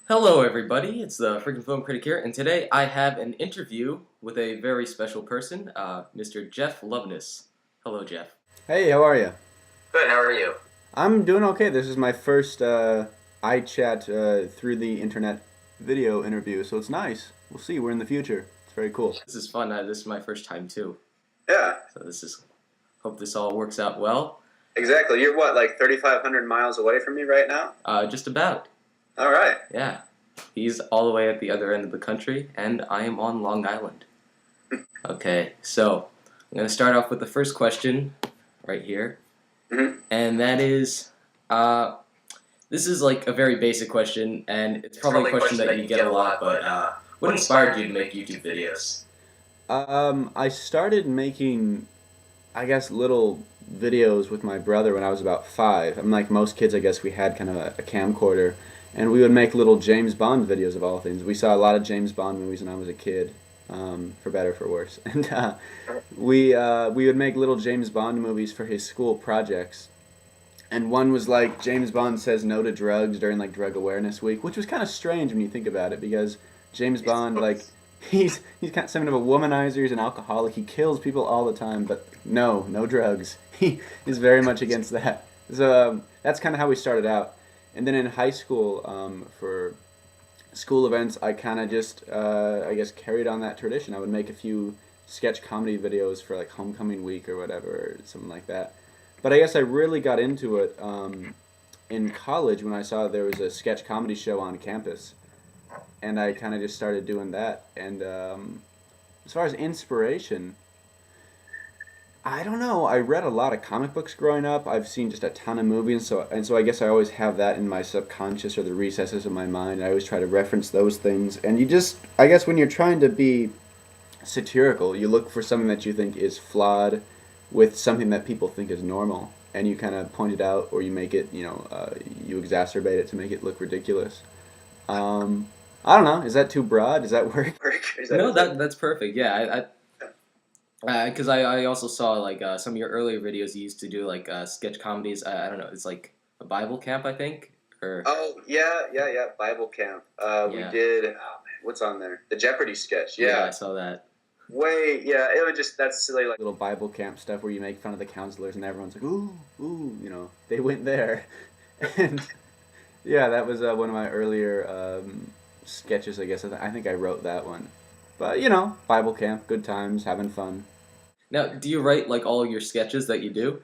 Hello, everybody. It's the Freaking Film Critic here, and today I have an interview with a very special person, Mr. Jeff Loveness. Hello, Jeff. Hey, how are you? Good. How are you? I'm doing okay. This is my first iChat through the internet video interview, so it's nice. We'll see. We're in the future. It's very cool. This is fun. This is my first time too, Yeah, so this is hope this all works out well. exactly. You're what, like 3,500 miles away from me right now? Just about. All right. Yeah. He's all the way at the other end of the country, and I am on Long Island. Okay, so I'm gonna start off with the first question right here, and that is, this is like a very basic question, and it's probably a question that you get a lot, but what inspired you to make YouTube videos? I started making, I guess, little videos with my brother when I was about 5. I'm like most kids, I guess we had kind of a camcorder, and we would make little James Bond videos of all things. We saw a lot of James Bond movies when I was a kid, for better or for worse. And we would make little James Bond movies for his school projects. And one was like James Bond says no to drugs during like Drug Awareness Week, which was kind of strange when you think about it because James Bond like he's kind of something of a womanizer. He's an alcoholic. He kills people all the time, but no drugs. He is very much against that. So that's kind of how we started out. And then in high school, for school events, I kind of just I guess carried on that tradition. I would make a few sketch comedy videos for like homecoming week or whatever, or something like that. But I guess I really got into it in college when I saw there was a sketch comedy show on campus, and I kind of just started doing that. And as far as inspiration, I don't know. I read a lot of comic books growing up. I've seen just a ton of movies, so I guess I always have that in my subconscious or the recesses of my mind. I always try to reference those things. And you just, I guess, when you're trying to be satirical, you look for something that you think is flawed with something that people think is normal, and you kind of point it out, or you make it, you exacerbate it to make it look ridiculous. I don't know. Is that too broad? Does that work? No, that's perfect. Yeah, because I also saw like some of your earlier videos you used to do like sketch comedies. I don't know. It's like a Bible camp, I think. Or Oh yeah. Bible camp. We yeah, did. Oh, man, what's on there? The Jeopardy sketch. yeah, Yeah. I saw that. Yeah. It was just that silly like little Bible camp stuff where you make fun of the counselors and everyone's like, ooh, they went there, and yeah, that was one of my earlier sketches. I guess I think I wrote that one, but Bible camp, good times, having fun. Now, do you write like all your sketches that you do?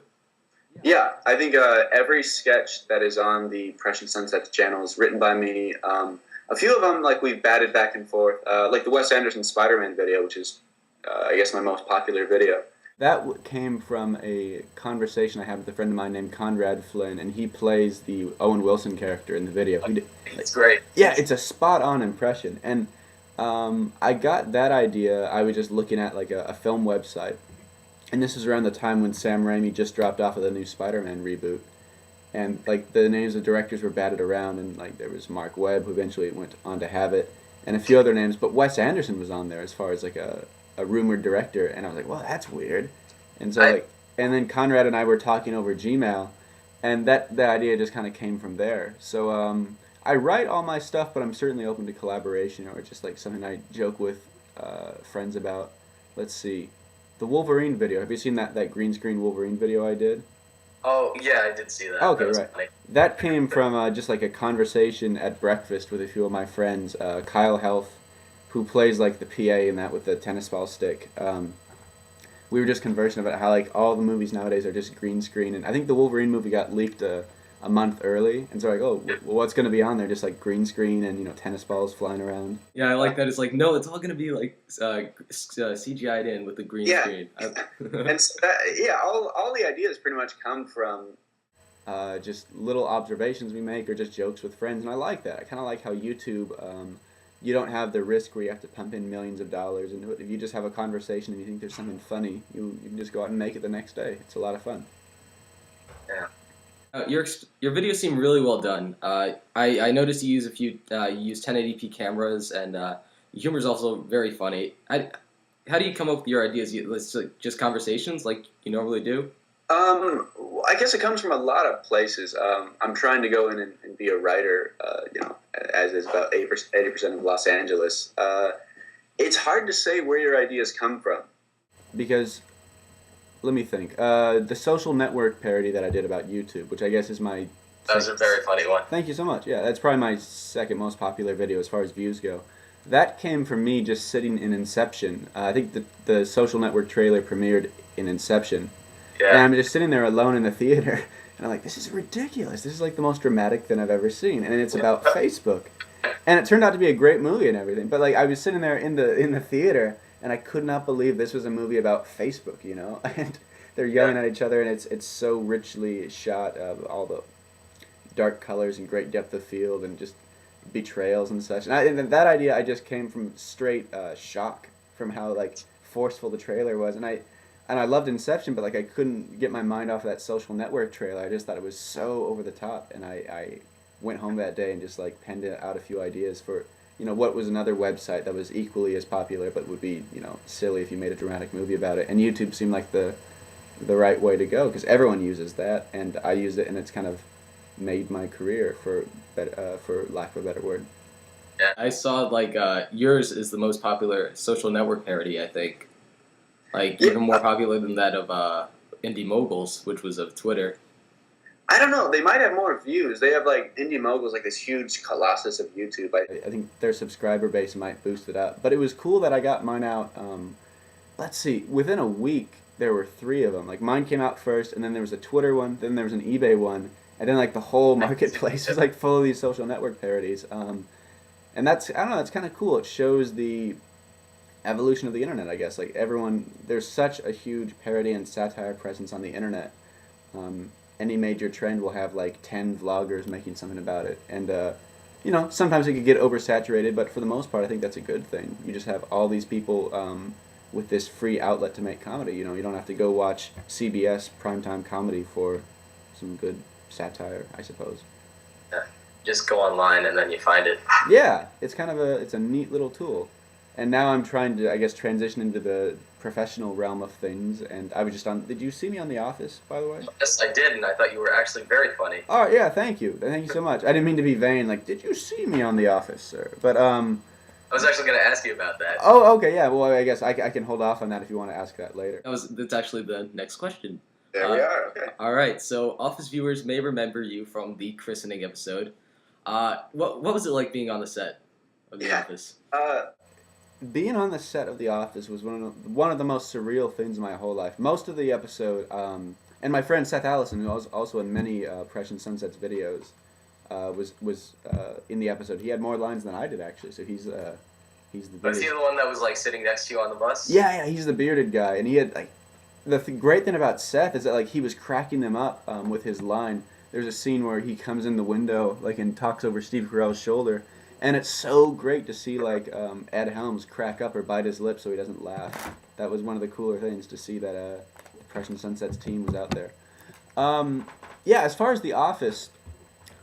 Yeah, I think every sketch that is on the Precious Sunsets channel is written by me. A few of them, like, we've batted back and forth, like the Wes Anderson Spiderman video, which is, I guess, my most popular video. That came from a conversation I had with a friend of mine named Conrad Flynn, and he plays the Owen Wilson character in the video. It's great. Yeah, it's a spot-on impression, and I got that idea. I was just looking at like a film website, and this is around the time when Sam Raimi just dropped off of the new Spider-Man reboot, and like the names of directors were batted around, and like there was Mark Webb, who eventually went on to have it, and a few other names, but Wes Anderson was on there as far as like a rumored director, and I was like, well, that's weird, and so and then Conrad and I were talking over Gmail, and that idea just kind of came from there. So I write all my stuff, but I'm certainly open to collaboration or just like something I joke with friends about. Let's see. The Wolverine video. Have you seen that green screen Wolverine video I did? Oh yeah, I did see that. Okay, That was right. funny. That came from just like a conversation at breakfast with a few of my friends. Kyle Health, who plays like the PA in that with the tennis ball stick. We were just conversing about how like all the movies nowadays are just green screen, and I think the Wolverine movie got leaked a month early, and so like, oh, well, what's going to be on there? Just like green screen and tennis balls flying around. Yeah, I like that. It's like no, it's all gonna be like CGI'd in with the green screen. And so all the ideas pretty much come from just little observations we make or just jokes with friends, and I like that. I kind of like how YouTube, you don't have the risk where you have to pump in millions of dollars into it. If you just have a conversation and you think there's something funny, you can just go out and make it the next day. It's a lot of fun. Yeah. Your videos seem really well done. I noticed you use you use 1080p cameras, and your humor is also very funny. How do you come up with your ideas? It's like just conversations like you normally do? I guess it comes from a lot of places. I'm trying to go in and be a writer, as is about 80% of Los Angeles. It's hard to say where your ideas come from. Because, let me think. The social network parody that I did about YouTube, which I guess is my... That was a very funny one. Thank you so much. Yeah, that's probably my second most popular video as far as views go. That came from me just sitting in Inception. I think the social network trailer premiered in Inception. Yeah. And I'm just sitting there alone in the theater, and I'm like, this is ridiculous. This is like the most dramatic thing I've ever seen. And it's about Facebook. And it turned out to be a great movie and everything. But like I was sitting there in the theater, and I could not believe this was a movie about Facebook, you know? And they're yelling at each other, and it's so richly shot, all the dark colors and great depth of field and just betrayals and such. And that idea I just came from straight shock from how like forceful the trailer was. And I loved Inception, but like I couldn't get my mind off of that social network trailer. I just thought it was so over the top, and I went home that day and just like penned out a few ideas for, you know, what was another website that was equally as popular but would be, you know, silly if you made a dramatic movie about it. And YouTube seemed like the right way to go because everyone uses that, and I used it, and it's kind of made my career for lack of a better word. Yeah, I saw like yours is the most popular social network parody, I think. Like even more popular than that of Indie Moguls, which was of Twitter. I don't know. They might have more views. They have like Indie Moguls, like this huge colossus of YouTube. I think their subscriber base might boost it up. But it was cool that I got mine out. Let's see. Within a week, there were 3 of them. Like mine came out first, and then there was a Twitter one, then there was an eBay one, and then like the whole marketplace was like full of these social network parodies. And that's, I don't know, that's kind of cool. It shows the evolution of the internet, I guess. Like everyone, there's such a huge parody and satire presence on the internet. Any major trend will have like 10 vloggers making something about it. And, you know, sometimes it could get oversaturated, but for the most part, I think that's a good thing. You just have all these people with this free outlet to make comedy. You know, you don't have to go watch CBS primetime comedy for some good satire, I suppose. Yeah. Just go online and then you find it. Yeah, it's kind of it's a neat little tool. And now I'm trying to, I guess, transition into the professional realm of things. And I was just on, did you see me on The Office, by the way? Yes, I did, and I thought you were actually very funny. Oh, yeah, thank you. Thank you so much. I didn't mean to be vain, like, did you see me on The Office, sir? But, I was actually going to ask you about that. Oh, okay, yeah. Well, I guess I can hold off on that if you want to ask that later. That's actually the next question. There we are, okay. All right, so Office viewers may remember you from the christening episode. What was it like being on the set of The Office? Being on the set of The Office was one of the most surreal things in my whole life. Most of the episode, and my friend Seth Allison, who was also in many Fresh and Sunset's videos, was in the episode. He had more lines than I did, actually, so he's the biggest. Was he the one that was like sitting next to you on the bus? Yeah, he's the bearded guy, and he had like the great thing about Seth is that like he was cracking them up with his line. There's a scene where he comes in the window like and talks over Steve Carell's shoulder, and it's so great to see like Ed Helms crack up or bite his lip so he doesn't laugh. That was one of the cooler things to see that Fresh and Sunset's team was out there. Yeah, as far as The Office,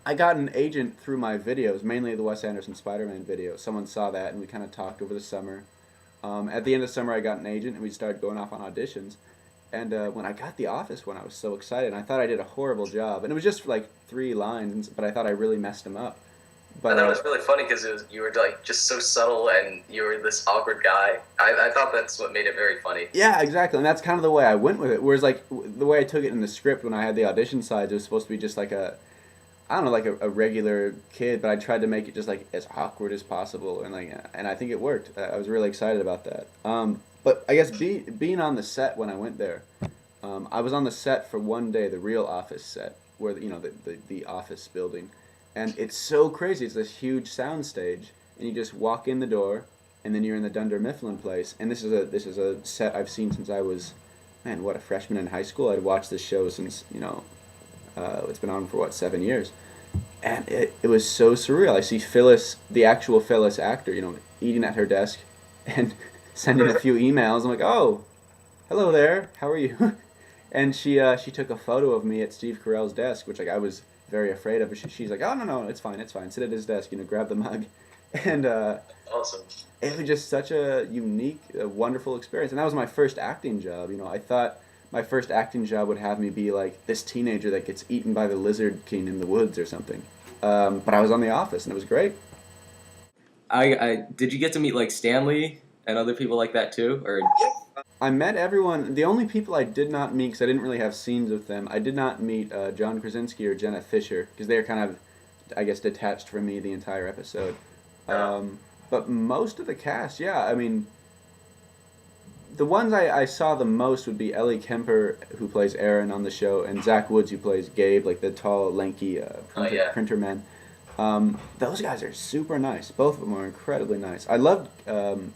I got an agent through my videos, mainly the Wes Anderson Spiderman video. Someone saw that, and we kind of talked over the summer. At the end of the summer, I got an agent, and we started going off on auditions. And when I got The Office one, I was so excited. And I thought I did a horrible job. And it was just like 3 lines, but I thought I really messed them up. But that was really funny because you were like just so subtle and you were this awkward guy. I thought that's what made it very funny. Yeah, exactly. And that's kind of the way I went with it. Whereas like the way I took it in the script when I had the audition slides, it was supposed to be just like a regular kid, but I tried to make it just like as awkward as possible, and I think it worked. I was really excited about that. But I guess being on the set when I went there, I was on the set for one day, the real Office set, where the Office building, and it's so crazy. It's this huge sound stage, and you just walk in the door, and then you're in the Dunder Mifflin place. And this is a set I've seen since I was, a freshman in high school. I'd watched this show since it's been on for 7 years, and it was so surreal. I see Phyllis, the actual Phyllis actor, eating at her desk, and sending a few emails. I'm like, oh, hello there, how are you? And she took a photo of me at Steve Carell's desk, which I was very afraid of. She's like, oh no, it's fine, sit at his desk, grab the mug, and awesome. It was just such a unique, wonderful experience, and that was my first acting job. I thought my first acting job would have me be like this teenager that gets eaten by the lizard king in the woods or something. But I was on The Office, and it was great. I did you get to meet like Stanley and other people like that too, or I met everyone. The only people I did not meet, because I didn't really have scenes with them, I did not meet John Krasinski or Jenna Fisher, because they're kind of, I guess, detached from me the entire episode. But most of the cast, yeah, I mean, the ones I saw the most would be Ellie Kemper, who plays Aaron on the show, and Zach Woods, who plays Gabe, like the tall, lanky printer man. Those guys are super nice. Both of them are incredibly nice. I loved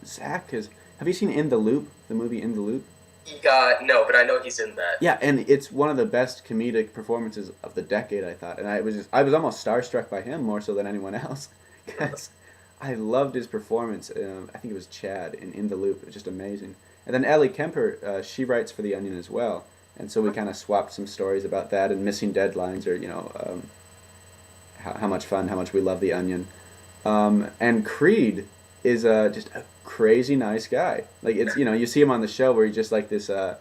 Zach, because have you seen In the Loop, the movie In the Loop? No, but I know he's in that. Yeah, and it's one of the best comedic performances of the decade, I thought. And I was almost starstruck by him more so than anyone else, because I loved his performance. I think it was Chad in The Loop. It was just amazing. And then Ellie Kemper, she writes for The Onion as well, and so we kind of swapped some stories about that and missing deadlines, or how much fun, how much we love The Onion. And Creed is just a crazy nice guy. Like, it's, you see him on the show where he's just like this. I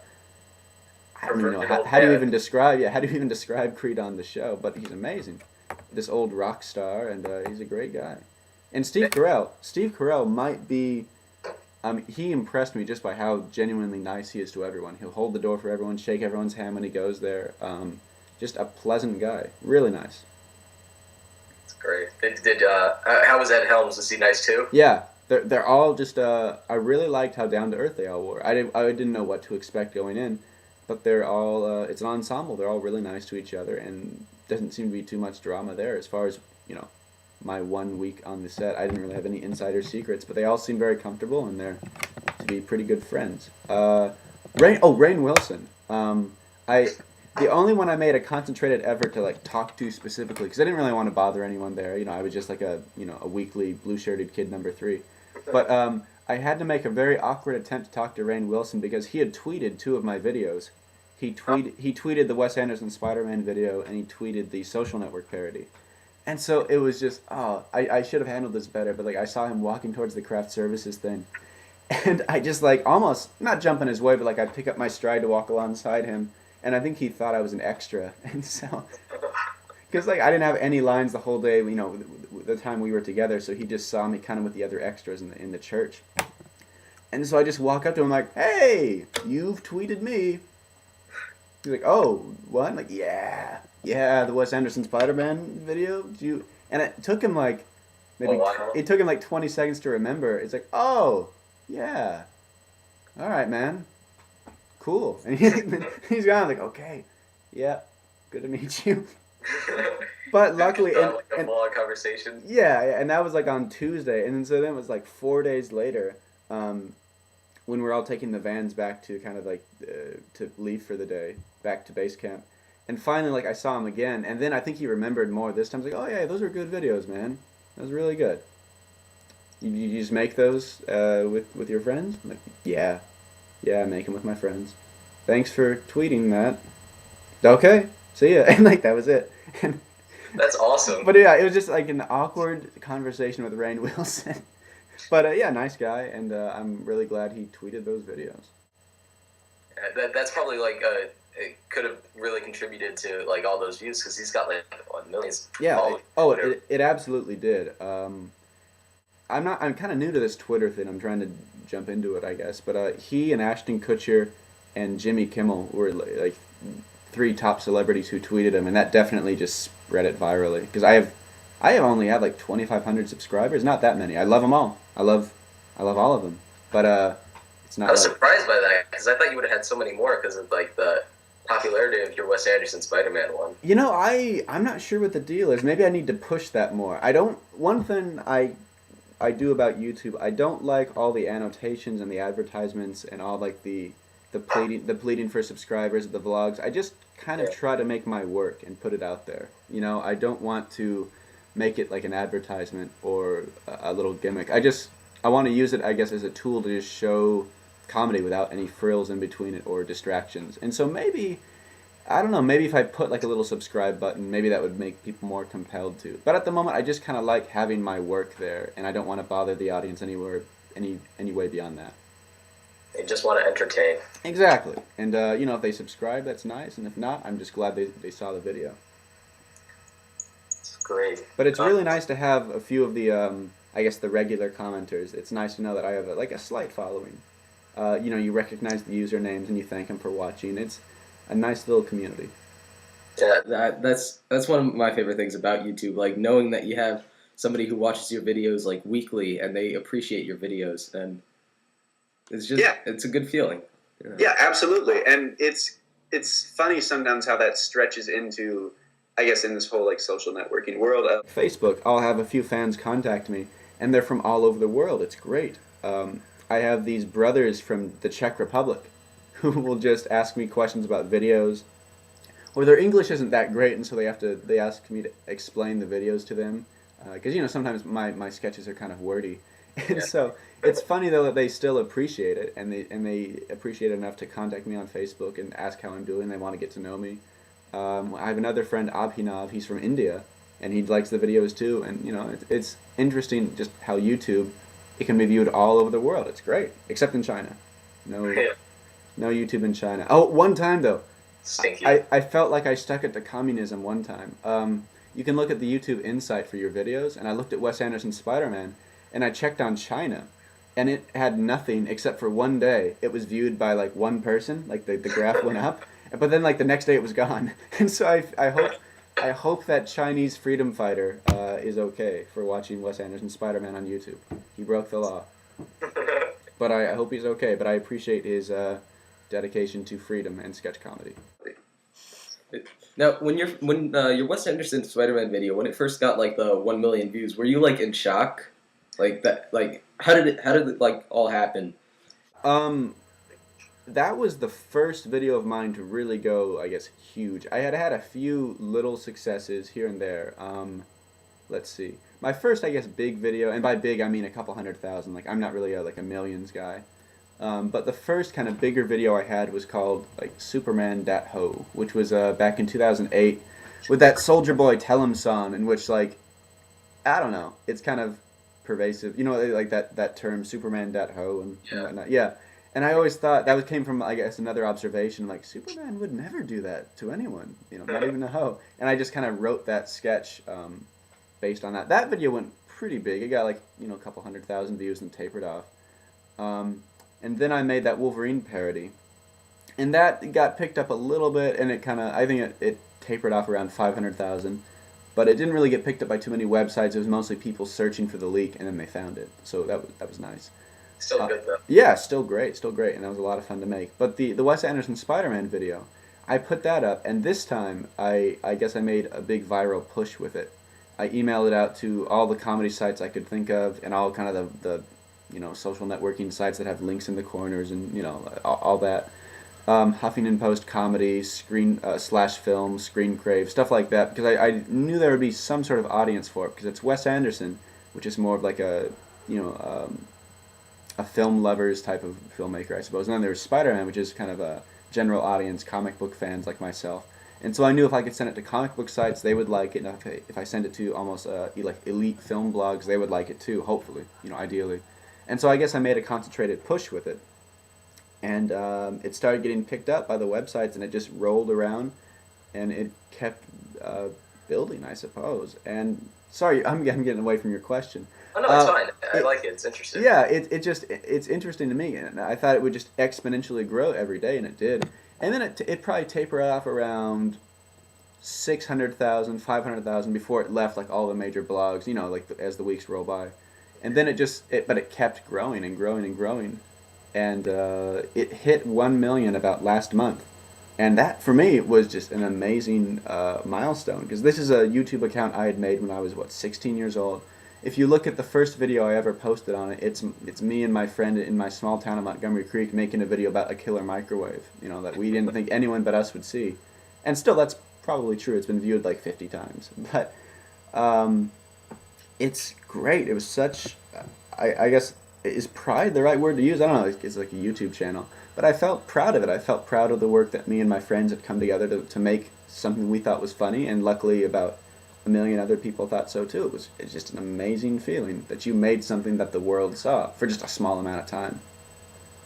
don't even know how do you even describe. Yeah, how do you even describe Creed on the show? But he's amazing. This old rock star, and he's a great guy. And Steve Carell. Steve Carell might be. He impressed me just by how genuinely nice he is to everyone. He'll hold the door for everyone, shake everyone's hand when he goes there. Just a pleasant guy. Really nice. That's great. How was Ed Helms? Was he nice too? Yeah, they're all just. I really liked how down to earth they all were. I didn't know what to expect going in, but they're all. It's an ensemble. They're all really nice to each other, and doesn't seem to be too much drama there. As far as my 1 week on the set, I didn't really have any insider secrets, but they all seem very comfortable, and they're to be pretty good friends. Rainn Wilson. The only one I made a concentrated effort to talk to specifically, because I didn't really want to bother anyone there. I was just like a weekly blue-shirted kid number 3. But I had to make a very awkward attempt to talk to Rainn Wilson because he had tweeted 2 of my videos. He tweeted the Wes Anderson Spiderman video, and he tweeted the Social Network parody. And so it was just, I should have handled this better, but I saw him walking towards the craft services thing. And I just almost, not jump in his way, but I pick up my stride to walk alongside him. And I think he thought I was an extra. And so, because I didn't have any lines the whole day, the time we were together, so he just saw me kind of with the other extras in the church. And so I just walk up to him like, "Hey, you've tweeted me." He's like, "Oh, what?" I'm like, yeah, the Wes Anderson Spider-Man video. And it took him it took him 20 seconds to remember. It's like, "Oh, yeah, all right, man, cool." And he's gone. I'm like, "Okay, yeah, good to meet you." But luckily, a long conversation. Yeah, and that was on Tuesday, and then it was 4 days later. When we're all taking the vans back to kind of to leave for the day, back to base camp. And finally, I saw him again, and then I think he remembered more this time. He's like, "Oh yeah, those were good videos, man. That was really good. You just make those with your friends?" I'm like, yeah, I make them with my friends. Thanks for tweeting that. Okay, see ya. And that was it. And, that's awesome. But yeah, it was just an awkward conversation with Rainn Wilson. But yeah, nice guy, and I'm really glad he tweeted those videos. That's probably it could have really contributed to all those views because he's got millions. Yeah. It absolutely did. I'm kind of new to this Twitter thing. I'm trying to jump into it, I guess. But he and Ashton Kutcher and Jimmy Kimmel were 3 top celebrities who tweeted him, and that definitely just spread it virally. Because I have only had 2,500 subscribers. Not that many. I love them all. I love all of them. But it's not. I was surprised by that because I thought you would have had so many more because of the popularity of your Wes Anderson Spider-Man one. I'm not sure what the deal is. Maybe I need to push that more. One thing I do about YouTube, I don't like all the annotations and the advertisements and all the pleading for subscribers of the vlogs. I just kind of try to make my work and put it out there. I don't want to make it like an advertisement or a little gimmick. I want to use it, I guess, as a tool to just show comedy without any frills in between it or distractions. And so maybe if I put a little subscribe button, maybe that would make people more compelled to. But at the moment, I just kind of like having my work there, and I don't want to bother the audience any way beyond that. They just want to entertain. Exactly. And, if they subscribe, that's nice. And if not, I'm just glad they saw the video. It's great. But it's really nice to have a few of the, I guess, the regular commenters. It's nice to know that I have, a slight following. You recognize the usernames and you thank them for watching. It's a nice little community. Yeah. That's one of my favorite things about YouTube. Like knowing that you have somebody who watches your videos like weekly and they appreciate your videos, and it's a good feeling. Yeah, absolutely. And it's funny sometimes how that stretches into, I guess, in this whole like social networking world. Facebook, I'll have a few fans contact me, and they're from all over the world. It's great. I have these brothers from the Czech Republic who will just ask me questions about videos, or their English isn't that great, and so they ask me to explain the videos to them, because sometimes my sketches are kind of wordy, and so it's funny though that they still appreciate it, and they appreciate it enough to contact me on Facebook and ask how I'm doing. They want to get to know me. I have another friend, Abhinav. He's from India, and he likes the videos too. And it's interesting just how YouTube, it can be viewed all over the world. It's great, except in China. No YouTube in China. Oh, one time though, Stinky. I felt like I stuck it to communism one time. You can look at the YouTube Insight for your videos, and I looked at Wes Anderson's Spider-Man, and I checked on China, and it had nothing except for one day. It was viewed by like one person, like the graph went up, but then like the next day it was gone. And so I hope that Chinese freedom fighter is okay for watching Wes Anderson's Spider-Man on YouTube. He broke the law, but I hope he's okay. But I appreciate his dedication to freedom and sketch comedy. Now, when your Wes Anderson Spider-Man video, when it first got like the 1 million views, were you like in shock? Like that, like how did it like all happen? That was the first video of mine to really go, I guess, huge. I had a few little successes here and there. Let's see. My first, I guess, big video, and by big I mean a couple 100,000. Like I'm not really a millions guy. But the first kind of bigger video I had was called like Superman Dat Ho, which was back in 2008 with that Soldier Boy Tell 'Em song, in which like I don't know, it's kind of pervasive, like that term Superman Dat Ho and whatnot. Yeah, and I always thought that came from, I guess, another observation, like Superman would never do that to anyone, not even a hoe. And I just kind of wrote that sketch based on that. That video went pretty big. It got like a couple 100,000 views and tapered off. And then I made that Wolverine parody, and that got picked up a little bit, and I think it tapered off around 500,000, but it didn't really get picked up by too many websites. It was mostly people searching for the leak, and then they found it, so that was nice. Still good though. Yeah, still great, and that was a lot of fun to make. But the Wes Anderson Spider-Man video, I put that up, and this time I guess I made a big viral push with it. I emailed it out to all the comedy sites I could think of, and all kind of the social networking sites that have links in the corners, and all that. Huffington Post Comedy, /film, Screen Crave, stuff like that, because I knew there would be some sort of audience for it, because it's Wes Anderson, which is more of like a film lovers type of filmmaker, I suppose. And then there's Spider-Man, which is kind of a general audience, comic book fans like myself. And so I knew if I could send it to comic book sites, they would like it. And if I send it to almost like elite film blogs, they would like it too, hopefully, ideally. And so I guess I made a concentrated push with it. And it started getting picked up by the websites, and it just rolled around, and it kept building, I suppose. And sorry, I'm getting away from your question. Oh no, it's fine. I like it. It's interesting. Yeah, it's interesting to me, and I thought it would just exponentially grow every day, and it did. And then it probably tapered off around 600,000, 500,000 before it left like all the major blogs, as the weeks roll by. And then but it kept growing and growing and growing. And it hit 1 million about last month. And that, for me, was just an amazing milestone, because this is a YouTube account I had made when I was, 16 years old. If you look at the first video I ever posted on it, it's me and my friend in my small town of Montgomery Creek making a video about a killer microwave, that we didn't think anyone but us would see. And still, that's probably true. It's been viewed like 50 times. But it's great. It was such, I guess, is pride the right word to use? I don't know. It's like a YouTube channel. But I felt proud of it. I felt proud of the work that me and my friends had come together to make something we thought was funny, and luckily about 1 million other people thought so too. It's just an amazing feeling that you made something that the world saw for just a small amount of time.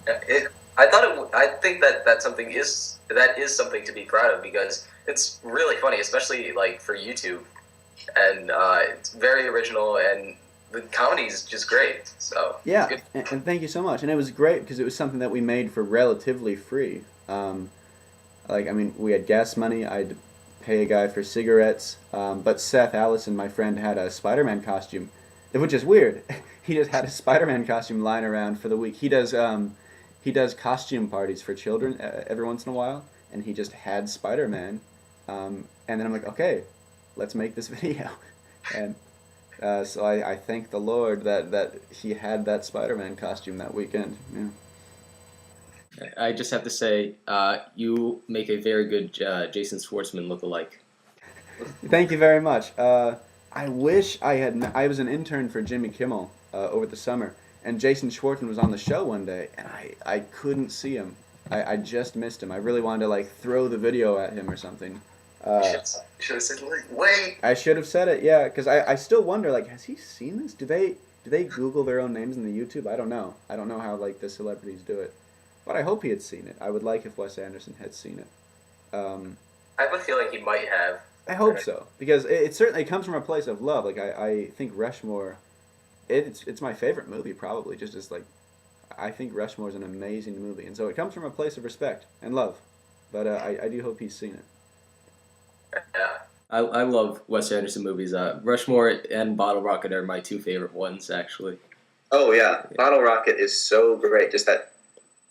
I think that is something to be proud of because it's really funny, especially like for YouTube, and it's very original and the comedy is just great. So Yeah, good. and thank you so much. And it was great because it was something that we made for relatively free. Like, I mean, we had gas money. I'd pay a guy for cigarettes. But Seth Allison, my friend, had a Spider-Man costume, which is weird. He just had a Spider-Man costume lying around for the week. He does costume parties for children every once in a while, and he just had Spider-Man. And then I'm like, okay, let's make this video. And so I thank the Lord that he had that Spider-Man costume that weekend. Yeah. I just have to say, you make a very good Jason Schwartzman look-alike. Thank you very much. I wish I had. I was an intern for Jimmy Kimmel over the summer, and Jason Schwartzman was on the show one day, and I couldn't see him. I just missed him. I really wanted to like throw the video at him or something. Should have said, like, wait. I should have said it, yeah, because I still wonder, like, has he seen this? Do they Google their own names in the YouTube? I don't know. I don't know how like the celebrities do it, but I hope he had seen it. I would like if Wes Anderson had seen it. I have a feeling he might have. I hope so because it certainly comes from a place of love. Like I think Rushmore, it's my favorite movie probably. Just as like, I think Rushmore is an amazing movie, and so it comes from a place of respect and love. But I do hope he's seen it. Yeah. I love Wes Anderson movies. Rushmore and Bottle Rocket are my two favorite ones, actually. Oh yeah, Bottle Rocket is so great. Just that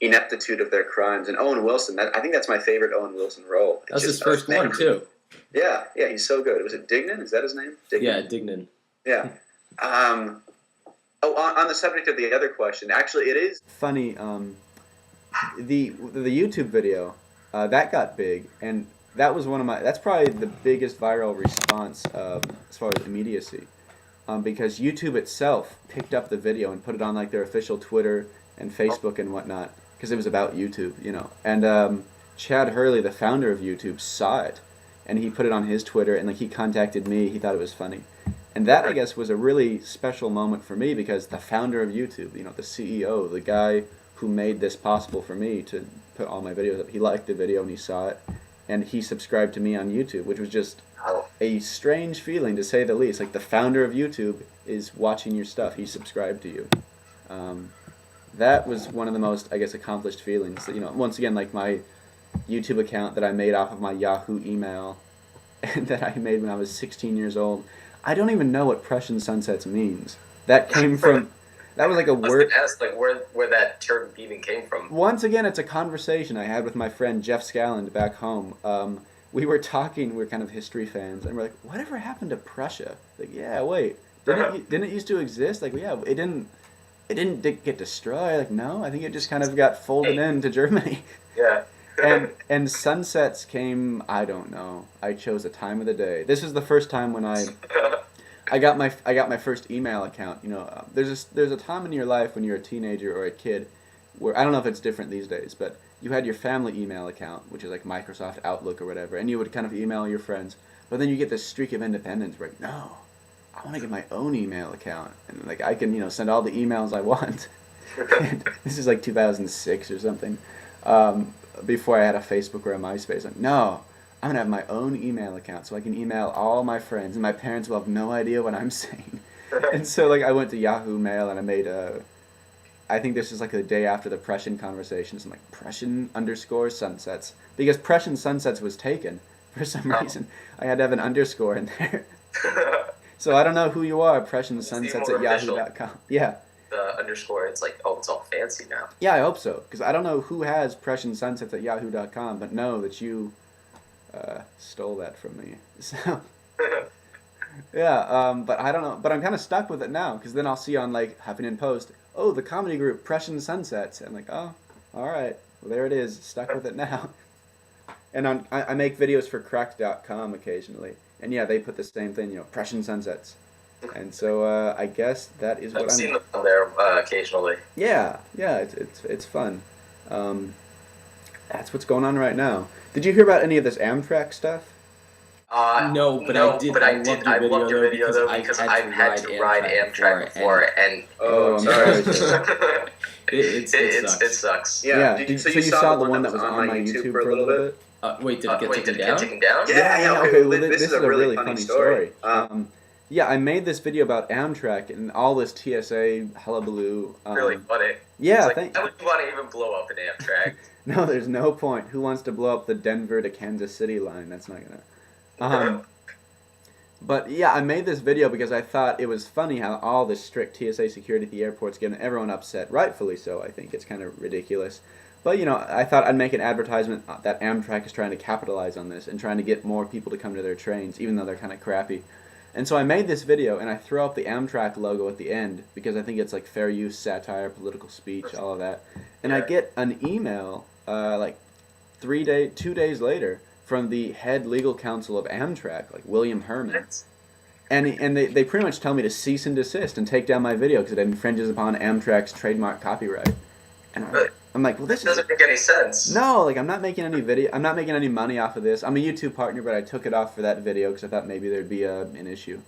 ineptitude of their crimes, and Owen Wilson. I think that's my favorite Owen Wilson role. That was his first one too. Yeah, he's so good. Was it Dignan? Is that his name? Dignan? Yeah, Dignan. Yeah. On the subject of the other question, actually, it is funny. The YouTube video that got big, and that was one of my. That's probably the biggest viral response as far as immediacy, because YouTube itself picked up the video and put it on like their official Twitter and Facebook and whatnot, because it was about YouTube, you know. And Chad Hurley, the founder of YouTube, saw it, and he put it on his Twitter, and like he contacted me. He thought it was funny, and that I guess was a really special moment for me because the founder of YouTube, you know, the CEO, the guy who made this possible for me to put all my videos up, he liked the video and he saw it, and he subscribed to me on YouTube, which was just a strange feeling to say the least. Like the founder of YouTube is watching your stuff. He subscribed to you. That was one of the most, I guess, accomplished feelings. You know, once again, like my YouTube account that I made off of my Yahoo email and that I made when I was 16 years old. I don't even know what Prussian Sunsets means. That came from, that was like a word. I was gonna ask, like, where that term even came from. Once again, it's a conversation I had with my friend Jeff Scalland back home. We were talking, we're kind of history fans, and we're like, whatever happened to Prussia? Like, yeah, wait, didn't it used to exist? Like, yeah, it didn't get destroyed. Like, no, I think it just kind of got folded into Germany. Yeah. and sunsets came, I don't know. I chose a time of the day. This is the first time when I got my first email account. You know, there's a time in your life when you're a teenager or a kid where I don't know if it's different these days, but you had your family email account, which is like Microsoft Outlook or whatever, and you would kind of email your friends. But then you get this streak of independence where, no, I want to get my own email account, and like I can, you know, send all the emails I want. And this is like 2006 or something. Before I had a Facebook or a MySpace. Like, no, I'm gonna have my own email account so I can email all my friends, and my parents will have no idea what I'm saying. And so like I went to Yahoo Mail and I made I think this is like the day after the Prussian conversations. I'm like Prussian_sunsets, because Prussian Sunsets was taken for some reason. I had to have an underscore in there. So I don't know who you are, PrussianSunsets@yahoo.com. Yeah. The underscore, it's like, oh, it's all fancy now. Yeah, I hope so, because I don't know who has PrussianSunsets@yahoo.com, but know that you stole that from me. So yeah, but I don't know, but I'm kind of stuck with it now, because then I'll see on like Huffington Post, oh, the comedy group Prussian Sunsets, and I'm like, oh, all right, well there it is, stuck with it now. And I make videos for Cracked.com occasionally, and yeah, they put the same thing, you know, Prussian Sunsets. And so I guess that is what I've seen them there occasionally. Yeah, it's fun. That's what's going on right now. Did you hear about any of this Amtrak stuff? No, but I loved your video though because I've had to ride Amtrak before, and I'm sorry. It sucks. It sucks. Yeah. So you saw the one that was on my YouTube for a little bit? Wait, did it get taken did it down? get taken down? Yeah. Okay, well, this this is a really funny story. Yeah, I made this video about Amtrak and all this TSA hullabaloo. Really funny. Yeah, why would you want to even blow up an Amtrak? No, there's no point. Who wants to blow up the Denver to Kansas City line? That's not gonna. But yeah, I made this video because I thought it was funny how all this strict TSA security at the airport's getting everyone upset. Rightfully so, I think. It's kind of ridiculous. But, I thought I'd make an advertisement that Amtrak is trying to capitalize on this and trying to get more people to come to their trains, even though they're kind of crappy. And so I made this video, and I throw up the Amtrak logo at the end because I think it's like fair use, satire, political speech, all of that. And I get an email, 2 days later, from the head legal counsel of Amtrak, like William Herman. And they pretty much tell me to cease and desist and take down my video because it infringes upon Amtrak's trademark copyright. And I'm like, well, this doesn't make any sense. No, I'm not making any video. I'm not making any money off of this. I'm a YouTube partner, but I took it off for that video because I thought maybe there'd be an issue.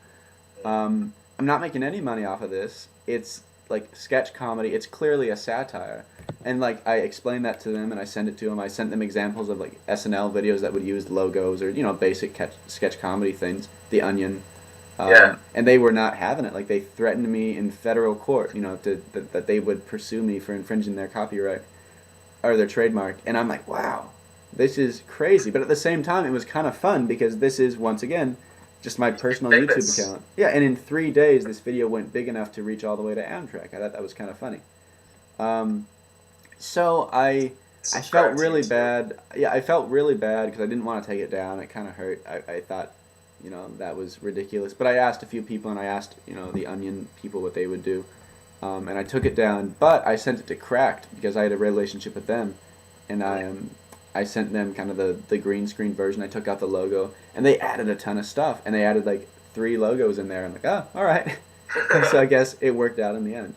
I'm not making any money off of this. It's like sketch comedy. It's clearly a satire. And I explained that to them and I sent it to them. I sent them examples of SNL videos that would use logos or basic sketch comedy things. The Onion. And they were not having it. They threatened me in federal court, that they would pursue me for infringing their copyright or their trademark. And I'm like, wow, this is crazy. But at the same time, it was kind of fun because this is, once again, just my personal YouTube account. Yeah, and in 3 days, this video went big enough to reach all the way to Amtrak. I thought that was kind of funny. So I felt really bad. Yeah, I felt really bad because I didn't want to take it down. It kind of hurt. I thought, that was ridiculous. But I asked a few people, and I asked, the Onion people what they would do. And I took it down, but I sent it to Cracked because I had a relationship with them. And I sent them kind of the green screen version. I took out the logo, and they added a ton of stuff. And they added 3 logos in there. I'm like, oh, all right. So I guess it worked out in the end.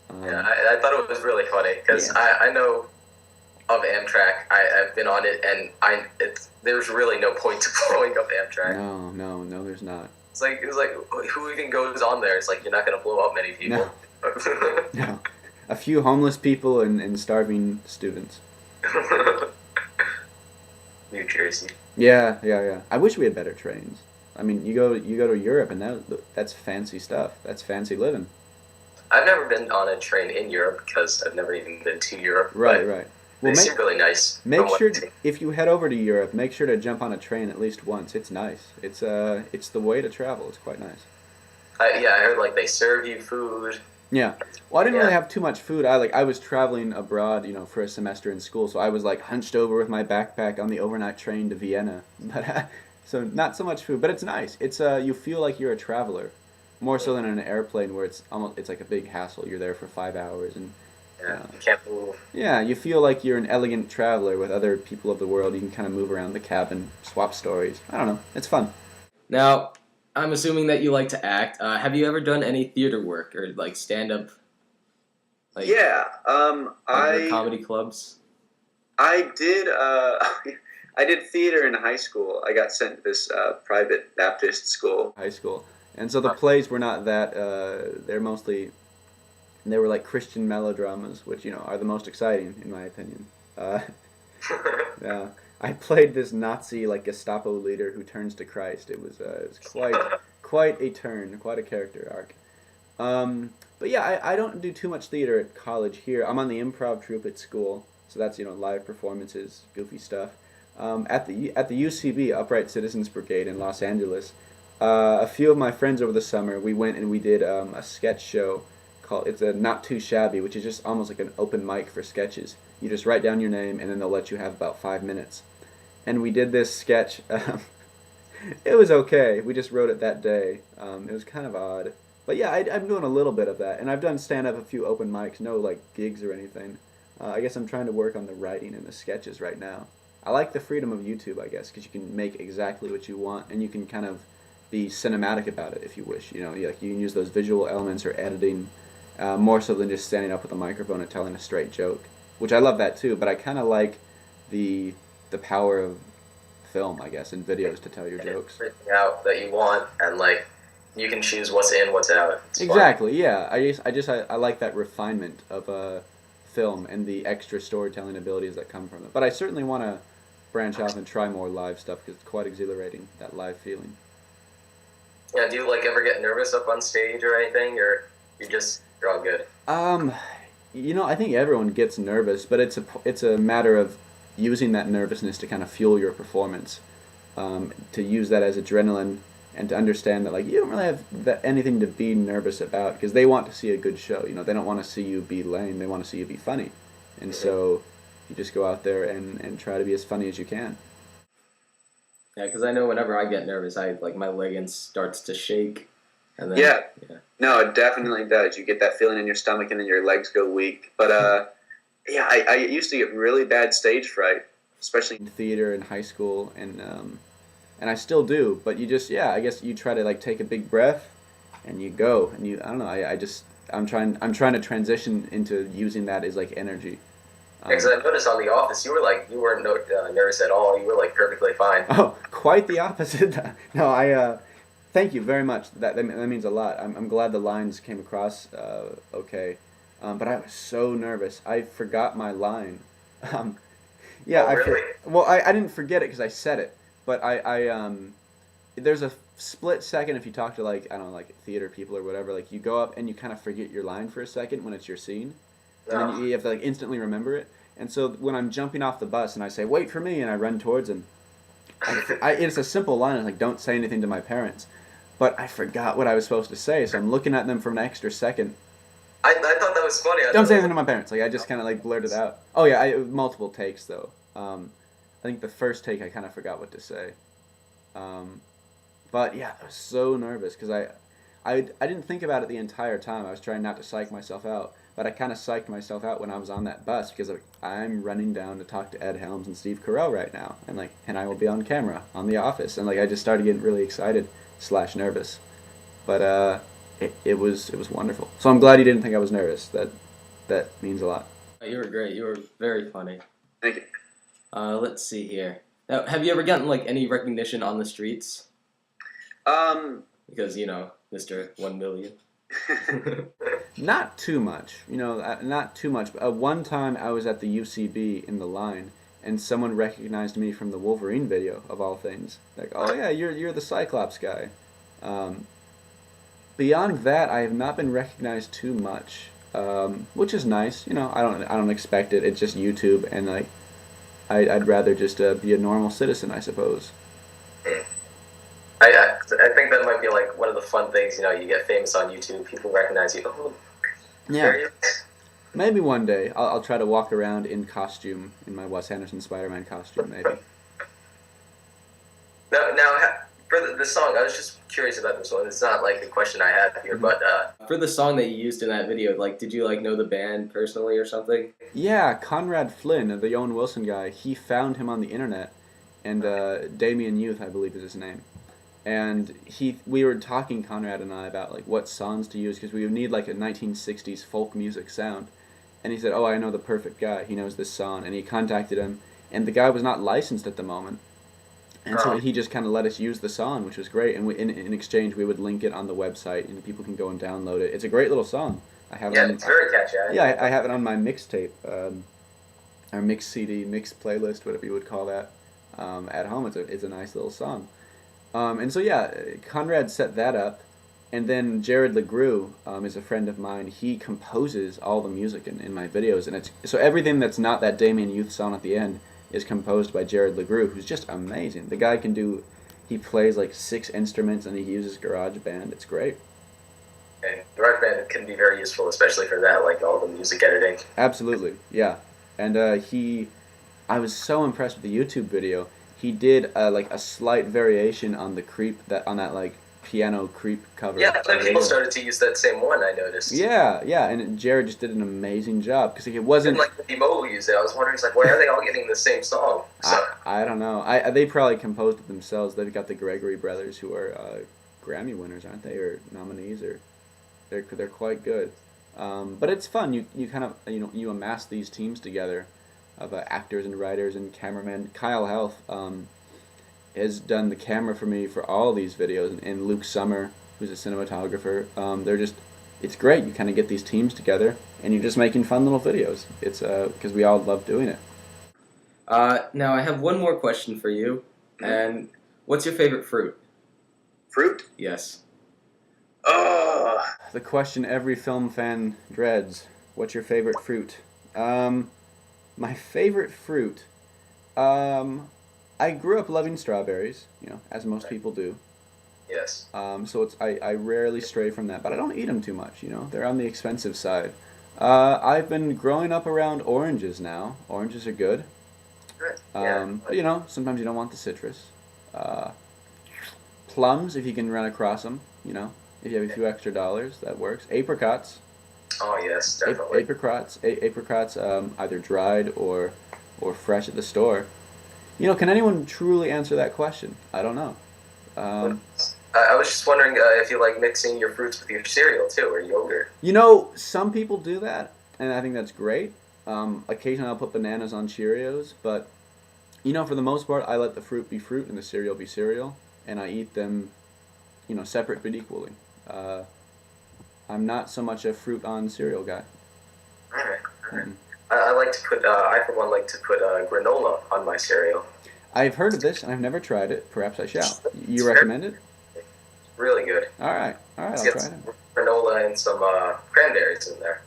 I thought it was really funny because I know of Amtrak. I've been on it, and there's really no point to blowing up Amtrak. No, there's not. It's like who even goes on there? It's you're not going to blow up many people. No, a few homeless people and starving students. New Jersey. Yeah. I wish we had better trains. I mean, you go to Europe, and that's fancy stuff. That's fancy living. I've never been on a train in Europe because I've never even been to Europe. Right. Well, they seem really nice. Make sure if you head over to Europe, make sure to jump on a train at least once. It's nice. It's the way to travel. It's quite nice. I heard they serve you food. Yeah. Well, I didn't really have too much food. I was traveling abroad, for a semester in school, so I was hunched over with my backpack on the overnight train to Vienna. But so not so much food, but it's nice. It's you feel like you're a traveler, more so than in an airplane where it's like a big hassle. You're there for 5 hours and you can't move. Yeah, you feel like you're an elegant traveler with other people of the world. You can kind of move around the cabin, swap stories. I don't know. It's fun. Now, I'm assuming that you like to act. Have you ever done any theater work or stand-up? Comedy clubs? I did. I did theater in high school. I got sent to this private Baptist school. High school. And so the plays were not that, they were Christian melodramas, which, are the most exciting, in my opinion. Yeah. I played this Nazi, Gestapo leader who turns to Christ. It was quite a turn, quite a character arc. But yeah, I don't do too much theater at college here. I'm on the improv troupe at school, so that's, live performances, goofy stuff. At the UCB, Upright Citizens Brigade in Los Angeles, a few of my friends over the summer, we went and we did a sketch show called, it's a Not Too Shabby, which is just almost like an open mic for sketches. You just write down your name and then they'll let you have about 5 minutes. And we did this sketch. It was okay. We just wrote it that day. It was kind of odd. But yeah, I'm doing a little bit of that. And I've done stand-up a few open mics, no gigs or anything. I guess I'm trying to work on the writing and the sketches right now. I like the freedom of YouTube, I guess, because you can make exactly what you want, and you can kind of be cinematic about it if you wish. You can use those visual elements or editing more so than just standing up with a microphone and telling a straight joke, which I love that too. But I kind of like the power of film, I guess, and videos to tell your jokes. Everything out that you want, and you can choose what's in, what's out. It's Exactly. Fun. Yeah. I like that refinement of film and the extra storytelling abilities that come from it. But I certainly want to branch off and try more live stuff because it's quite exhilarating, that live feeling. Yeah. Do you like ever get nervous up on stage or anything, or you're all good? I think everyone gets nervous, but it's a matter of using that nervousness to kind of fuel your performance, to use that as adrenaline, and to understand that like you don't really have anything to be nervous about because they want to see a good show. They don't want to see you be lame. They want to see you be funny, and so you just go out there and try to be as funny as you can. Yeah, because I know whenever I get nervous, my leg starts to shake, and then yeah. No, it definitely does. You get that feeling in your stomach, and then your legs go weak. But I used to get really bad stage fright, especially in theater in high school, and I still do. But you just I guess you try to like take a big breath, and you go, and I don't know. I'm trying to transition into using that as like energy. Because I noticed on The Office, you weren't nervous at all. You were like perfectly fine. Oh, quite the opposite. No, thank you very much. That means a lot. I'm glad the lines came across okay. But I was so nervous. I forgot my line. Yeah, oh, really? I didn't forget it because I said it. But I there's a split second if you talk to like I don't know like theater people or whatever. Like you go up and you kind of forget your line for a second when it's your scene. And then you have to like instantly remember it. And so when I'm jumping off the bus and I say, "Wait for me," and I run towards him, it's a simple line. It's like, "Don't say anything to my parents." But I forgot what I was supposed to say, so I'm looking at them for an extra second. I thought that was funny. Don't say anything to my parents. Like I just kind of like blurted out. Oh yeah, multiple takes though. I think the first take I kind of forgot what to say. But yeah, I was so nervous because I didn't think about it the entire time. I was trying not to psych myself out. But I kind of psyched myself out when I was on that bus because I'm running down to talk to Ed Helms and Steve Carell right now, and I will be on camera on The Office, and I just started getting really excited / nervous, but it was wonderful. So I'm glad you didn't think I was nervous. That means a lot. You were great. You were very funny. Thank you. Let's see here. Now, have you ever gotten any recognition on the streets? Because Mr. 1 Million. Not too much, not too much. One time I was at the UCB in the line, and someone recognized me from the Wolverine video, of all things. Like, oh yeah, you're the Cyclops guy. Beyond that, I have not been recognized too much, which is nice. I don't expect it. It's just YouTube, and I'd rather just be a normal citizen, I suppose. I think that might be one of the fun things. You get famous on YouTube, people recognize you. Oh, yeah. Maybe one day I'll try to walk around in costume, in my Wes Anderson Spider-Man costume, maybe. Now for the song, I was just curious about this one. It's not a question I had here, but for the song that you used in that video, did you know the band personally or something? Yeah, Conrad Flynn, the Owen Wilson guy, he found him on the internet, and Damien Youth, I believe, is his name. And we were talking, Conrad and I, about what songs to use because we would need a 1960s folk music sound. And he said, "Oh, I know the perfect guy. He knows this song." And he contacted him, and the guy was not licensed at the moment, and so he just kind of let us use the song, which was great. And in exchange, we would link it on the website, and people can go and download it. It's a great little song. I have it's very catchy. Yeah, I have it on my mixtape, our mix CD, mix playlist, whatever you would call that, at home. It's a nice little song. And so yeah, Conrad set that up, and then Jared LeGroux is a friend of mine. He composes all the music in my videos, and so everything that's not that Damien Youth song at the end is composed by Jared LeGroux, who's just amazing. The guy he plays 6 instruments, and he uses GarageBand. It's great. And GarageBand can be very useful, especially for that, all the music editing. Absolutely, yeah. And I was so impressed with the YouTube video. He did a slight variation on the creep on that piano creep cover. Yeah, then people started to use that same one. I noticed. Yeah, and Jared just did an amazing job because it wasn't. And the Mo used it. I was wondering, why are they all getting the same song? So I don't know. They probably composed it themselves. They've got the Gregory brothers who are Grammy winners, aren't they, or nominees, or they're quite good. But it's fun. You kind of you amass these teams together of actors and writers and cameramen. Kyle Health has done the camera for me for all these videos, and Luke Summer who's a cinematographer. It's great. You kind of get these teams together, and you're just making fun little videos. It's because we all love doing it. Now I have one more question for you. And what's your favorite fruit? Fruit? Yes. Oh, The question every film fan dreads: what's your favorite fruit? My favorite fruit. I grew up loving strawberries, as most people do. Yes. So I rarely stray from that, but I don't eat them too much. They're on the expensive side. I've been growing up around oranges now. Oranges are good. Good. Yeah. But sometimes you don't want the citrus. Plums, if you can run across them. If you have a few extra dollars, that works. Apricots. Oh yes, definitely. Apricots, either dried or fresh at the store. Can anyone truly answer that question? I don't know. I was just wondering if you like mixing your fruits with your cereal too, or yogurt. Some people do that, and I think that's great. Occasionally I'll put bananas on Cheerios, but for the most part, I let the fruit be fruit and the cereal be cereal, and I eat them, separate but equally. I'm not so much a fruit on cereal guy. All right. I like to put. I for one like to put granola on my cereal. I've heard of this, and I've never tried it. Perhaps I shall. You recommend it? Really good. All right, I'll Get try some it. granola and some cranberries in there.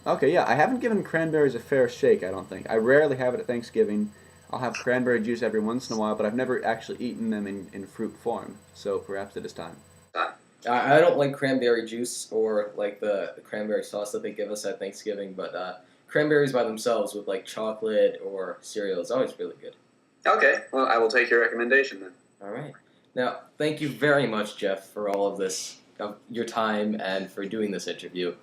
Okay, yeah. I haven't given cranberries a fair shake, I don't think. I rarely have it at Thanksgiving. I'll have cranberry juice every once in a while, but I've never actually eaten them in fruit form. So perhaps it is time. I don't like cranberry juice or like the cranberry sauce that they give us at Thanksgiving, but cranberries by themselves with like chocolate or cereal is always really good. okay. Well, I will take your recommendation then. All right. Now, thank you very much, Jeff, for all of this, your time, and for doing this interview.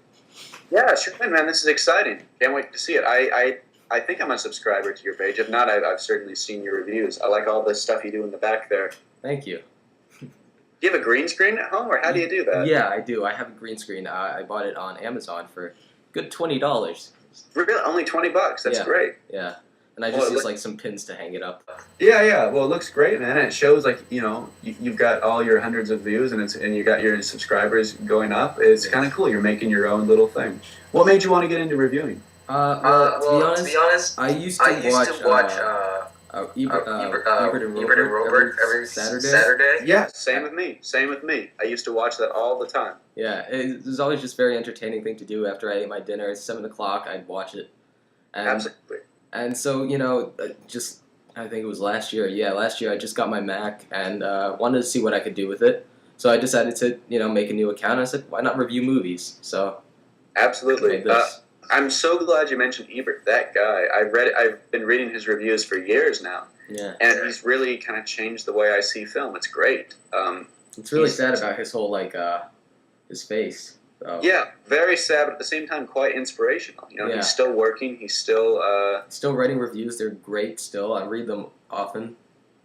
Yeah, sure thing, man. This is exciting. Can't wait to see it. I think I'm a subscriber to your page. If not, I've certainly seen your reviews. I like all the stuff you do in the back there. Thank you. Do you have a green screen at home, or how do you do that? Yeah, I do. I have a green screen. I bought it on Amazon for good $20. Really? Only $20? That's Yeah. great. Yeah. And I just use like some pins to hang it up. Yeah. Well, it looks great, man. It shows like you've got all your hundreds of views, and you got your subscribers going up. It's kind of cool. You're making your own little thing. What made you want to get into reviewing? To be honest, I used to watch Ebert and Robert every Saturday. Yeah, same with me. I used to watch that all the time. Yeah, it was always just a very entertaining thing to do after I ate my dinner. At 7 o'clock, I'd watch it. And, Absolutely. And so, I think it was last year. Yeah, last year I just got my Mac and wanted to see what I could do with it. So I decided to, make a new account. I said, why not review movies? So Absolutely. I made this. I'm so glad you mentioned Ebert. That guy, I've been reading his reviews for years now. Yeah. And he's really kind of changed the way I see film. It's great. It's really sad about his whole, his face. So. Yeah, very sad, but at the same time quite inspirational. He's still working. He's still... Still writing reviews. They're great still. I read them often.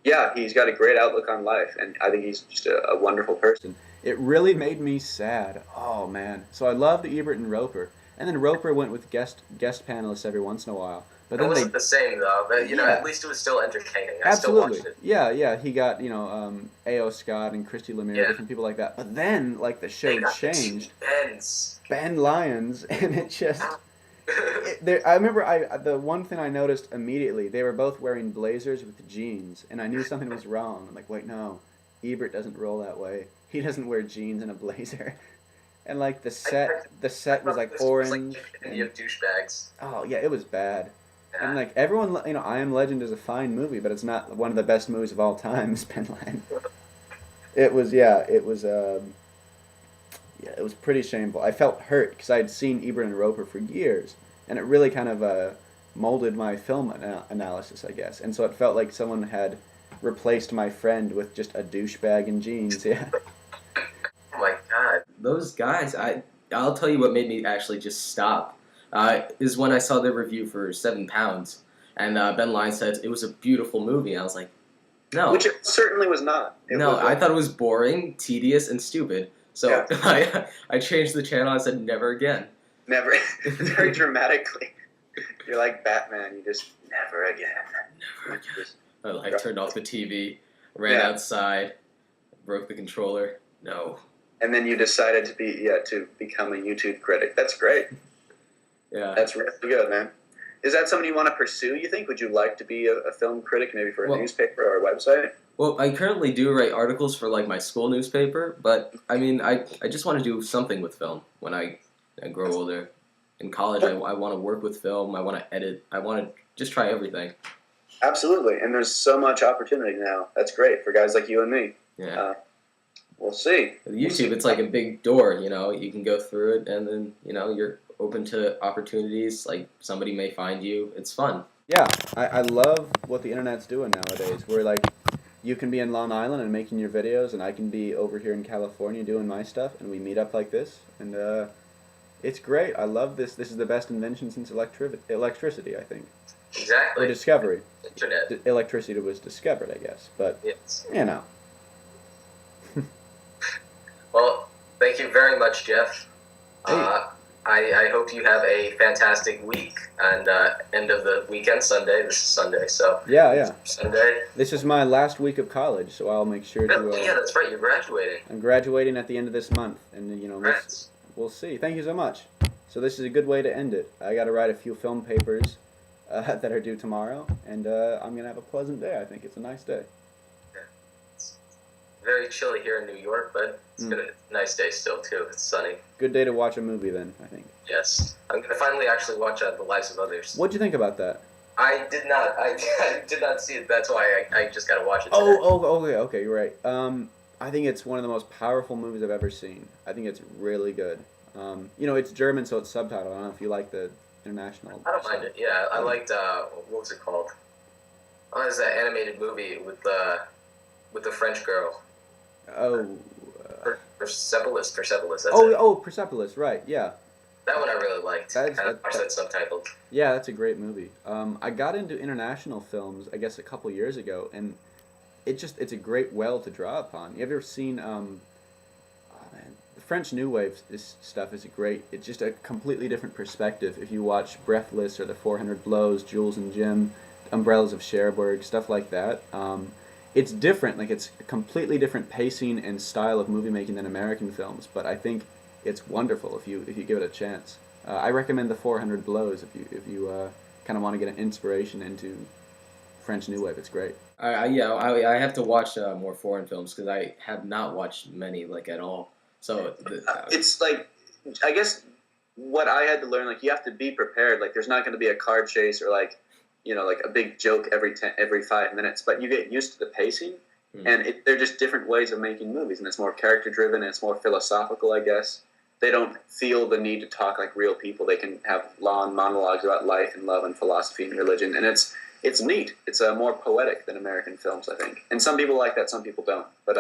Yeah, he's got a great outlook on life, and I think he's just a wonderful person. It really made me sad. Oh, man. So I loved Ebert and Roper. And then Roper went with guest panelists every once in a while. But It wasn't the same though, but at least it was still entertaining. I Absolutely. still watched it. Yeah. He got A.O. Scott and Christy Lemire, different people like that. But then the show changed. Ben Lyons, and it just. I remember the one thing I noticed immediately, they were both wearing blazers with jeans, and I knew something was wrong. I'm like, wait, no, Ebert doesn't roll that way. He doesn't wear jeans and a blazer. And the set was orange. You have douchebags. Oh yeah, it was bad. Yeah. And everyone, I Am Legend is a fine movie, but it's not one of the best movies of all time. Ben Lyons. It was pretty shameful. I felt hurt because I had seen Ebert and Roper for years, and it really kind of molded my film analysis, I guess. And so it felt like someone had replaced my friend with just a douchebag in jeans. Yeah. Oh my god. Those guys, I'll tell you what made me actually just stop. Is when I saw their review for 7 Pounds, and Ben Lyons said it was a beautiful movie. And I was like, no. Which it certainly was not. I thought it was boring, tedious, and stupid. So I changed the channel. I said, never again. Never. Very dramatically. You're like Batman. You just, never again. Never again. I turned off the TV, ran outside, broke the controller. No. and then you decided to become a YouTube critic. That's great. Yeah. That's really good, man. Is that something you want to pursue, you think? Would you like to be a film critic, maybe for a newspaper or a website? Well, I currently do write articles for like my school newspaper, but I mean, I just want to do something with film when I grow older. In college, I want to work with film. I want to edit. I want to just try everything. Absolutely, and there's so much opportunity now. That's great for guys like you and me. Yeah. We'll see. With YouTube, it's like a big door. You can go through it, and then you're open to opportunities. Like somebody may find you. It's fun. Yeah, I love what the internet's doing nowadays. Where like you can be in Long Island and making your videos, and I can be over here in California doing my stuff, and we meet up like this, and it's great. I love this. This is the best invention since electricity, I think. Exactly. Or discovery. Internet. Electricity was discovered, I guess, but yes. Well, thank you very much, Jeff. Hey. I hope you have a fantastic week and end of the weekend, Sunday. This is Sunday, so yeah. Sunday. This is my last week of college, so I'll make sure to. Yeah, that's right. You're graduating. I'm graduating at the end of this month, and we'll see. Thank you so much. So this is a good way to end it. I got to write a few film papers that are due tomorrow, and I'm gonna have a pleasant day. I think it's a nice day. Yeah. It's very chilly here in New York, but it's been a nice day still too. It's sunny. Good day to watch a movie then, I think. Yes, I'm gonna finally actually watch The Lives of Others. What'd you think about that? I did not. I did not see it. That's why I just gotta watch it. Today. Okay, you're right. I think it's one of the most powerful movies I've ever seen. I think it's really good. It's German, so it's subtitled. I don't know if you like the international. I don't mind it. Yeah, I liked what was it called? Oh, it's that animated movie with the French girl. Persepolis. That's it. Persepolis. Right. Yeah. That one I really liked. I watched that subtitled. Yeah, that's a great movie. I got into international films, I guess, a couple years ago, and it's a great well to draw upon. You ever seen the French New Wave stuff is great. It's just a completely different perspective. If you watch Breathless or The 400 Blows, Jules and Jim, Umbrellas of Cherbourg, stuff like that, it's different. Like it's a completely different pacing and style of movie making than American films. But I think it's wonderful if you give it a chance. I recommend The 400 Blows if you kind of want to get an inspiration into French New Wave. It's great. I have to watch more foreign films because I have not watched many at all. So it's like, I guess what I had to learn, like you have to be prepared. Like there's not going to be a car chase or like a big joke every 5 minutes, but you get used to the pacing, and they're just different ways of making movies, and it's more character driven and it's more philosophical, I guess. They don't feel the need to talk like real people. They can have long monologues about life and love and philosophy and religion, and it's neat. It's more poetic than American films, I think. And some people like that, some people don't. But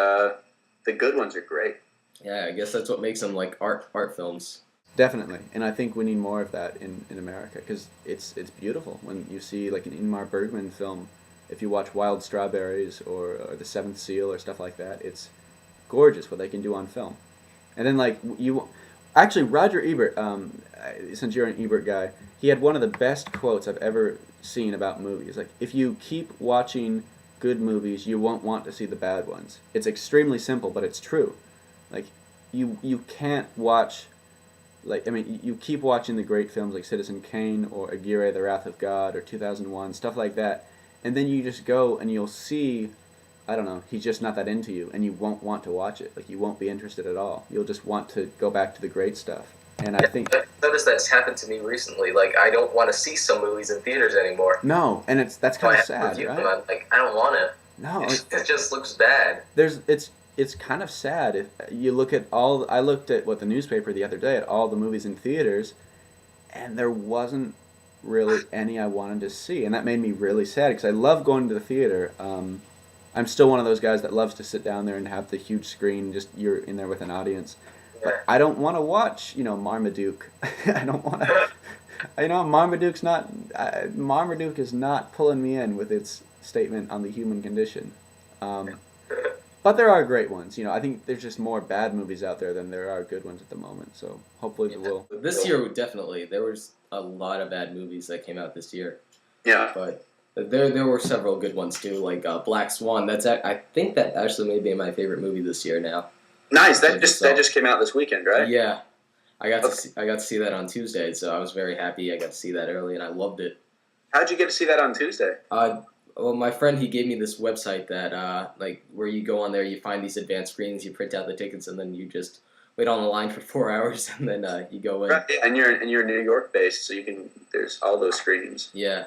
the good ones are great. Yeah, I guess that's what makes them like art films. Definitely, and I think we need more of that in America because it's beautiful when you see like an Ingmar Bergman film. If you watch Wild Strawberries or The Seventh Seal or stuff like that, it's gorgeous what they can do on film. And then actually Roger Ebert, since you're an Ebert guy, he had one of the best quotes I've ever seen about movies. Like, if you keep watching good movies, you won't want to see the bad ones. It's extremely simple, but it's true. Like, you can't watch, you keep watching the great films like Citizen Kane or Aguirre, The Wrath of God, or 2001, stuff like that, and then you just go and you'll see, I don't know, he's just not that into you, and you won't want to watch it. Like, you won't be interested at all. You'll just want to go back to the great stuff. And I think I've noticed that's happened to me recently. Like, I don't want to see some movies in theaters anymore. No, and that's kind of sad, right? I'm like, I don't want to. No, it just looks bad. It's kind of sad if you look at I looked at the newspaper the other day at all the movies in theaters, and there wasn't really any I wanted to see, and that made me really sad because I love going to the theater. I'm still one of those guys that loves to sit down there and have the huge screen, just you're in there with an audience. But I don't want to watch, Marmaduke. I don't want to. Marmaduke is not pulling me in with its statement on the human condition. But there are great ones. I think there's just more bad movies out there than there are good ones at the moment. So hopefully we will. This year, definitely, there was a lot of bad movies that came out this year. Yeah. But there were several good ones too, like Black Swan. I think that actually may be my favorite movie this year now. Nice. That just came out this weekend, right? Yeah, I got to see that on Tuesday, so I was very happy. I got to see that early, and I loved it. How'd you get to see that on Tuesday? Well, my friend, he gave me this website that like where you go on there, you find these advanced screenings, you print out the tickets, and then you just wait on the line for 4 hours, and then you go in. Right. And you're New York based, so you can. There's all those screenings. Yeah.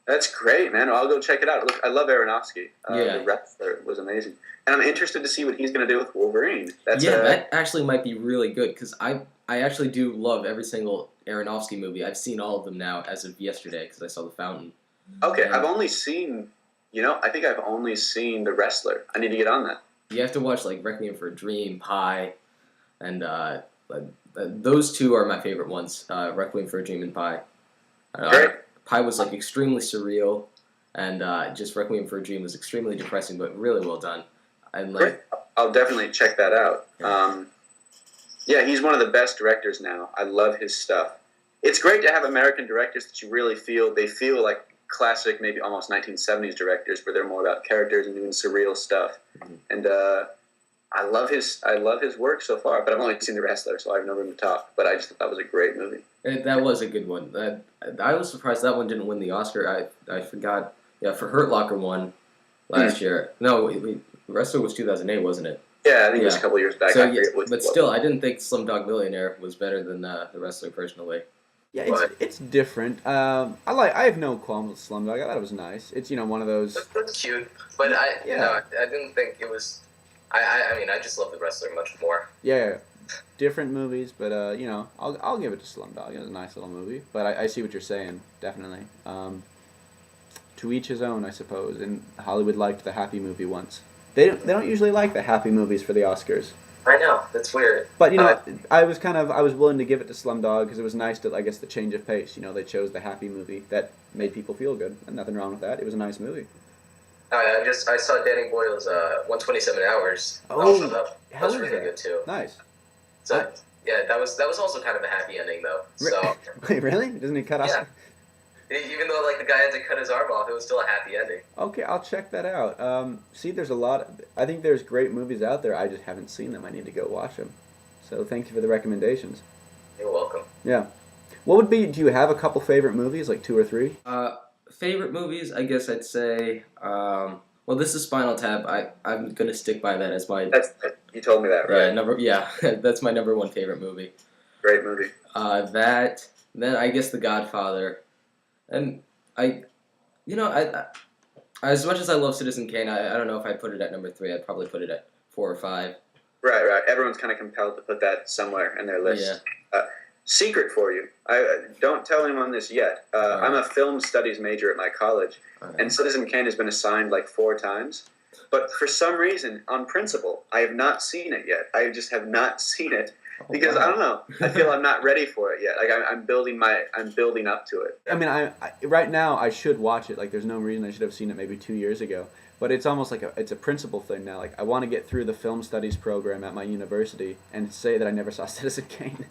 That's great, man. I'll go check it out. Look, I love Aronofsky. Yeah. The Wrestler was amazing, and I'm interested to see what he's going to do with Wolverine. That actually might be really good because I actually do love every single Aronofsky movie. I've seen all of them now as of yesterday because I saw The Fountain. Okay, And I've only seen. I think I've only seen The Wrestler. I need to get on that. you have to watch like Requiem for a Dream, Pi, and those two are my favorite ones. Requiem for a Dream and Pi. Great. Pi was like extremely surreal, and just Requiem for a Dream was extremely depressing, but really well done. And like, Great. I'll definitely check that out. Yeah, he's one of the best directors now. I love his stuff. It's great to have American directors that you really feel like classic, maybe almost 1970s directors, where they're more about characters and doing surreal stuff. Mm-hmm. And I love his work so far. But I've only seen The Wrestler, so I have no room to talk. But I just thought that was a great movie. that was a good one. I was surprised that one didn't win the Oscar. I forgot. Yeah, for Hurt Locker won last year. No, Wrestler was 2008, wasn't it? Yeah, I think it was a couple years back. So, but still, I didn't think Slumdog Millionaire was better than The Wrestler personally. Yeah, it's different. I have no qualms with Slumdog. I thought it was nice. It's one of those. That's cute, but I didn't think it was. I mean, I just love The Wrestler much more. Yeah, different movies, but I'll give it to Slumdog. It was a nice little movie, but I see what you're saying, definitely. To each his own, I suppose. And Hollywood liked the Happy movie once. They don't usually like the Happy movies for the Oscars. I know, that's weird. But I was willing to give it to Slumdog because it was nice to, I guess, the change of pace. They chose the Happy movie that made people feel good, and nothing wrong with that. It was a nice movie. I saw Danny Boyle's 127 Hours. Oh, that was really good too. Nice. So yeah, that was also kind of a happy ending though. So wait, really? Doesn't he cut off? Yeah. Even though like the guy had to cut his arm off, it was still a happy ending. Okay, I'll check that out. See, there's a lot. I think there's great movies out there. I just haven't seen them. I need to go watch them. So thank you for the recommendations. You're welcome. Yeah. What would be? Do you have a couple favorite movies, like 2 or 3? Favorite movies, I guess I'd say. Well, this is Spinal Tap. I'm gonna stick by that as my. You told me that, right? Yeah, that's my number one favorite movie. Great movie. Then I guess The Godfather, and as much as I love Citizen Kane, I don't know if I'd put it at number 3. I'd probably put it at 4 or 5. Right. Everyone's kind of compelled to put that somewhere in their list. Yeah. Secret for you. I don't tell anyone this yet. Right. I'm a film studies major at my college, and Citizen Kane has been assigned like 4 times. But for some reason, on principle, I have not seen it yet. I just have not seen it because I don't know. I feel I'm not ready for it yet. Like I'm building up to it. I mean, I right now I should watch it. Like, there's no reason I should have seen it maybe 2 years ago. But it's almost like it's a principle thing now. Like, I want to get through the film studies program at my university and say that I never saw Citizen Kane.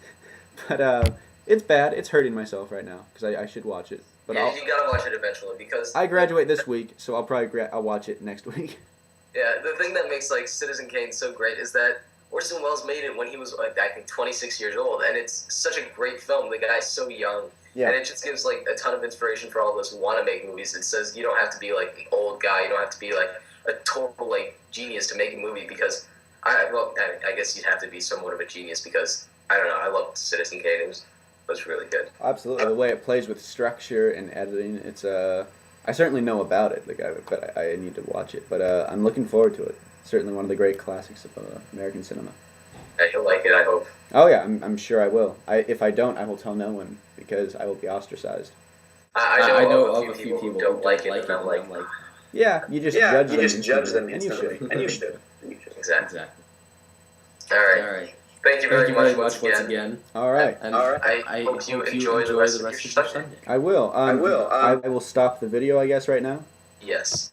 But it's bad. It's hurting myself right now because I should watch it. But yeah, you gotta watch it eventually because I graduate this week, so I'll watch it next week. Yeah, the thing that makes like Citizen Kane so great is that Orson Welles made it when he was like I think 26 years old, and it's such a great film. The guy's so young, and it just gives like a ton of inspiration for all of us who want to make movies. It says you don't have to be like an old guy, you don't have to be like a total like genius to make a movie because I guess you'd have to be somewhat of a genius because I don't know. I loved Citizen Kane. It was really good. Absolutely, the way it plays with structure and editing, it's I certainly know about it, but I need to watch it. But I'm looking forward to it. Certainly one of the great classics of American cinema. Yeah, you'll like it, I hope. Oh yeah, I'm sure I will. If I don't, I will tell no one because I will be ostracized. I know of a few people who don't like it, and I'm like, yeah, you just judge them. You just judge them, and you should. And you should. Exactly. All right. Thank you very much once again. All right. I hope you enjoy the rest of your Sunday. I will. I will stop the video, I guess, right now. Yes.